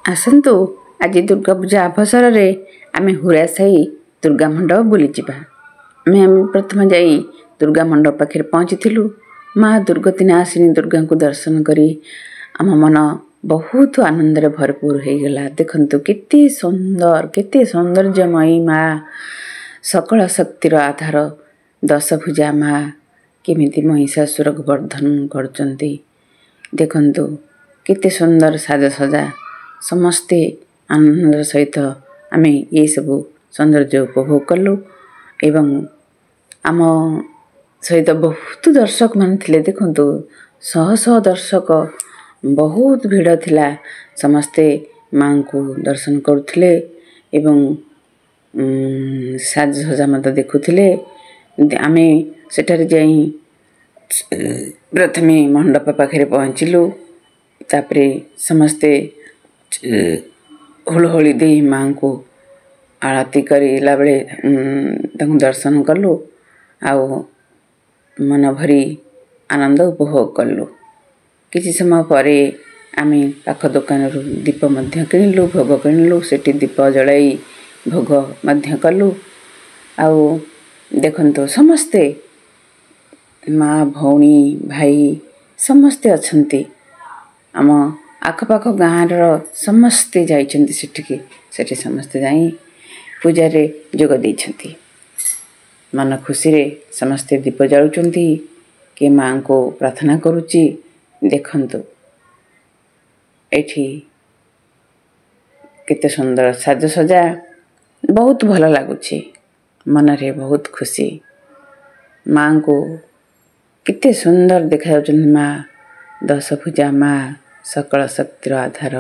आसतु आज दुर्गा पूजा अवसर में आम हुरासाही दुर्गा मंडप बुली जावा। आम प्रथम जाई दुर्गा मंडप पाखे पहुँची माँ दुर्गति नाशिनी दुर्गा को दर्शन करी आम मन बहुत आनंद भरपूर हो गला। देखंतु केते सौंदर्यमयी माँ सकल शक्तिर आधार दशभुजा माँ केमिति महिषासुर को वर्धन करचंती। देखंतु केते सुंदर साजसजा समस्ते आनंद सहित आम ये सब सौंदर्य उपभोग कलु एवं आम सहित बहुत दर्शक मान थिले। देखंतु शह शह दर्शक बहुत भीड़ थिला। समस्ते माँ को दर्शन करुथिले एवं साजसजा मत देखुथिले। आमे सेठारे जाई प्रथमे मंडप पाखे पहुँचलु। तापरे समस्ते हुलहुली दे माँ को आरती करला बेले दर्शन कलु आउ मन भरी आनंद उपभोग कलु। किसी समय परे आमे पाख दुकान दीप मध्य किणिलु, भोग किणिलु, सेठी दीप जलाई भोग मध्य कलु। आउ देखंतु समस्ते माँ भौणी भाई समस्ते अछंती। आम आखपाख गाँव समस्ते जाइछंती सेठी समस्ते जाई पूजा रे जोग दैछंती। मन खुशी रे समस्ते दीप जळुचंती के माँ को प्रार्थना करुची। देखंतु एठी केते सुंदर साजसजा बहुत भल लागुची। मन रे बहुत खुशी। माँ को केते सुंदर देखा जाउछन। माँ दशभुजा माँ सकल शक्तिर आधार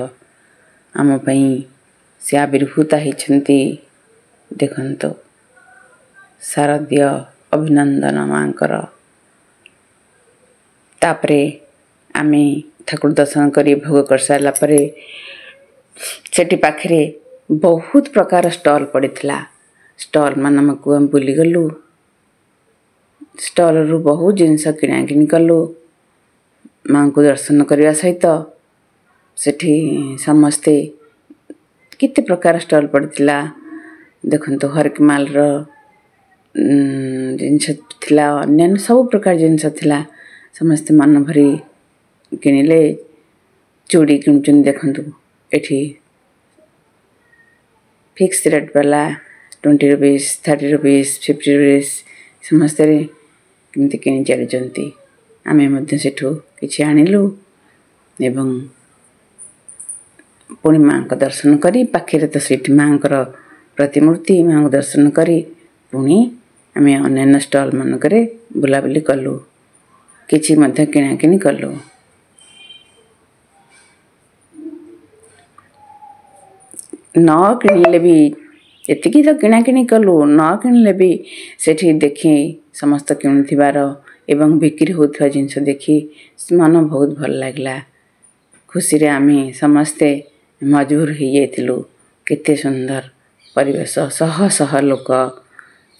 आम पई से आविर्भूता होइछंती। देखंतु शारदीय अभिनंदन माँकर। तापरे आमे ठाकुर दर्शन करी भोग कर सारा परे सेठी पाखरे बहुत प्रकार स्टॉल पड़िथिला। स्टॉल मान को हम बुली गलु। स्टॉल रु बहुत जिनस किना किनी कलु। माँ को दर्शन करने सहित सेठी समस्ते किते प्रकार स्टॉल पड़िथिला। देखंतु हरक माल रो जिनस थिला, अन्य सब प्रकार जिनस थिला। समस्ते मन भरी किनिले। चूड़ी किनुचन। देखंतु एठी फिक्स रेट वाला 20 रुपीस, 30 रुपीस, 50 रुपीस समस्ते किमती किनी चलुचंती। आमे मध्य सेठू किछि आनिलु एवं पुणी माँ को दर्शन करी पाखे तो सेठी माँ को प्रतिमूर्ति माँ को दर्शन करी पुणी आमे अन्य स्टॉल मानक बुलाबुली कलु। किछि मध्य किना किनी कलु। न किणिले भी एतिकी तो किना किनी कलु। न किणिले भी सेठी देखी समस्त किणुथिबार एवं बिक्री होथवा जिनस देखी मन बहुत भल लागला। खुशी रे आमे समस्ते मजबूर हो जाइथिलु। केते सुंदर परिवेश, शह शह लोक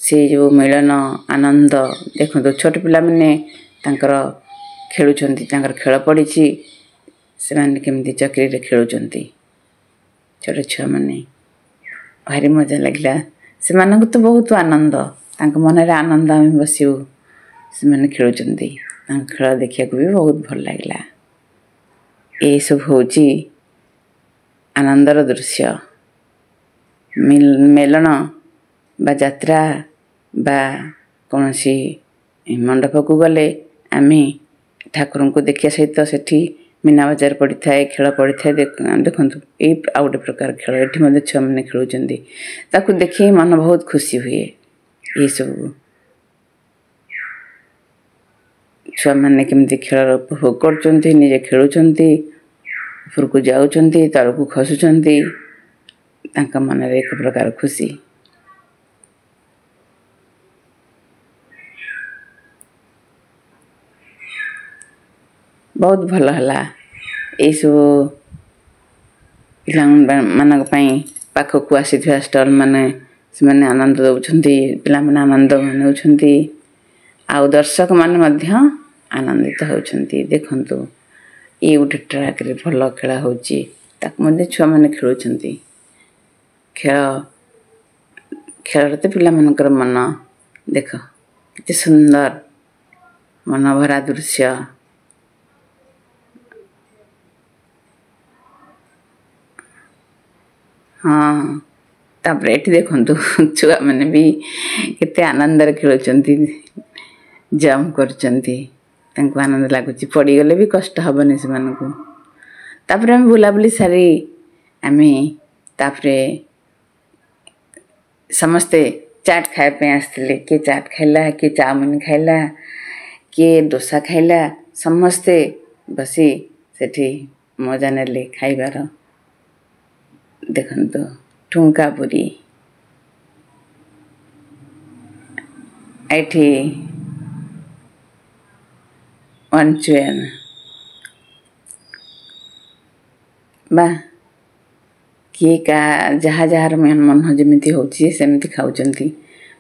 से जो मिलन आनंद। देखो छोट पिला माने तांकर खेलुचंती। तांकर खेल पड़ीची से माने केमती चक्री रे खेलुचंती। छोट छुआ माने भारी मजा लागला। से मानक तो बहुत आनंद। तांक मन रे आनंद आमे बसिउ से माने खेलुचंती। तांक खेल देखिया को भी बहुत भल लागला। ए सब होची आनंदर दृश्य। मेलन बा यात्रा बा कौनसी मंडप को गले आमे ठाकुर को देखिया सहित सेठी मीना बाजार पड़ी थाए, खेल पड़ी थाए। देखंतु ए आ गोटे प्रकार खेल एठी मध्ये छुआ माने खेलुचंती। ताकू देखि मन बहुत खुशी हुए। ए सब छुआ माने केमती खेल उपभोग करचंती, निजे खेलुचंती, ऊपर को जाउचंती, तल को खसुचंती। तांका मन रे एक प्रकार खुशी। बहुत भल हला। ए सब पिला मानक पई पाख को आसीथिया स्टॉल माने से माने आनंद दउछंती। पिला माने आनंद मानउछंती। आ दर्शक माने मध्य आनंदित होउछंती। देखंतु ए उठे ट्रैक रे भल खेला होची। ତାକୁ ମଧ୍ୟ ଛୁଆମାନେ ଖେଳୁଛନ୍ତି। ଖେଳରେ ତ ପିଲାମାନଙ୍କର ମନ ଦେଖ କେତେ ସୁନ୍ଦର ମନଭରା ଦୃଶ୍ୟ। ହଁ, ତାପରେ ଏଠି ଦେଖନ୍ତୁ ଛୁଆମାନେ ବି କେତେ ଆନନ୍ଦରେ ଖେଳୁଛନ୍ତି, ଜମ୍ପ କରୁଛନ୍ତି, ତାଙ୍କୁ ଆନନ୍ଦ ଲାଗୁଛି। ପଡ଼ିଗଲେ ବି କଷ୍ଟ ହେବନି ସେମାନଙ୍କୁ। ତାପରେ ଆମେ ବୁଲାବୁଲି ସାରି ଆମେ ତାପରେ ସମସ୍ତେ ଚାଟ୍ ଖାଇବା ପାଇଁ ଆସିଥିଲେ। କିଏ ଚାଟ୍ ଖାଇଲା, କିଏ ଚାଉମିନ ଖାଇଲା, କିଏ ଦୋସା ଖାଇଲା। ସମସ୍ତେ ବସି ସେଠି ମଜା ନେଲେ ଖାଇବାର। ଦେଖନ୍ତୁ ଠୁଙ୍କା ପୁରୀ, ଏଠି ମଞ୍ଚୁରିଆନ, ବା କିଏ ଯାହା ଯାହାର ମନ ଯେମିତି ହେଉଛି ସେମିତି ଖାଉଛନ୍ତି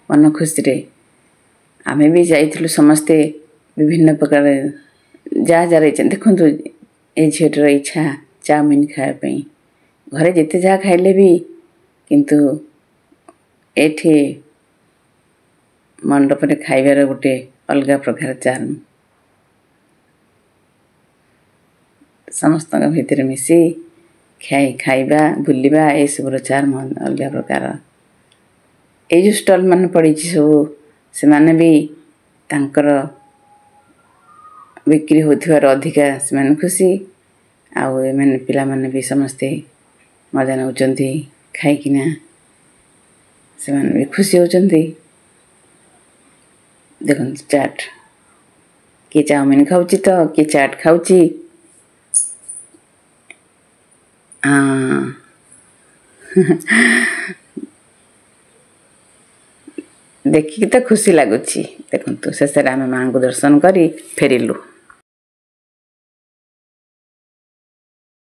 ମନ ଖୁସିରେ। ଆମେ ବି ଯାଇଥିଲୁ ସମସ୍ତେ ବିଭିନ୍ନ ପ୍ରକାର ଯାହା ଯାହାର ଇଚ୍ଛା। ଦେଖନ୍ତୁ ଏ ଝିଅଟିର ଇଚ୍ଛା ଚାଉମିନ ଖାଇବା ପାଇଁ। ଘରେ ଯେତେ ଯାହା ଖାଇଲେ ବି କିନ୍ତୁ ଏଠି ମଣ୍ଡପରେ ଖାଇବାର ଗୋଟେ ଅଲଗା ପ୍ରକାର ଚାର୍ମ। ସମସ୍ତଙ୍କ ଭିତରେ ମିଶି ଖାଇବା ବୁଲିବା ଏସବୁର ଚାର୍ମ ଅଲଗା ପ୍ରକାର। ଏଇ ଯେଉଁ ଷ୍ଟଲ୍ ମାନ ପଡ଼ିଛି ସବୁ, ସେମାନେ ବି ତାଙ୍କର ବିକ୍ରି ହେଉଥିବାର ଅଧିକା ସେମାନେ ଖୁସି। ଆଉ ଏମାନେ ପିଲାମାନେ ବି ସମସ୍ତେ ମଜା ନେଉଛନ୍ତି ଖାଇକିନା, ସେମାନେ ବି ଖୁସି ହେଉଛନ୍ତି। ଦେଖନ୍ତୁ ଚାଟ୍, କିଏ ଚାଉମିନ ଖାଉଛି ତ କିଏ ଚାଟ୍ ଖାଉଛି। ଦେଖିକି ତ ଖୁସି ଲାଗୁଛି। ଦେଖନ୍ତୁ ଶେଷରେ ଆମେ ମାଆଙ୍କୁ ଦର୍ଶନ କରି ଫେରିଲୁ।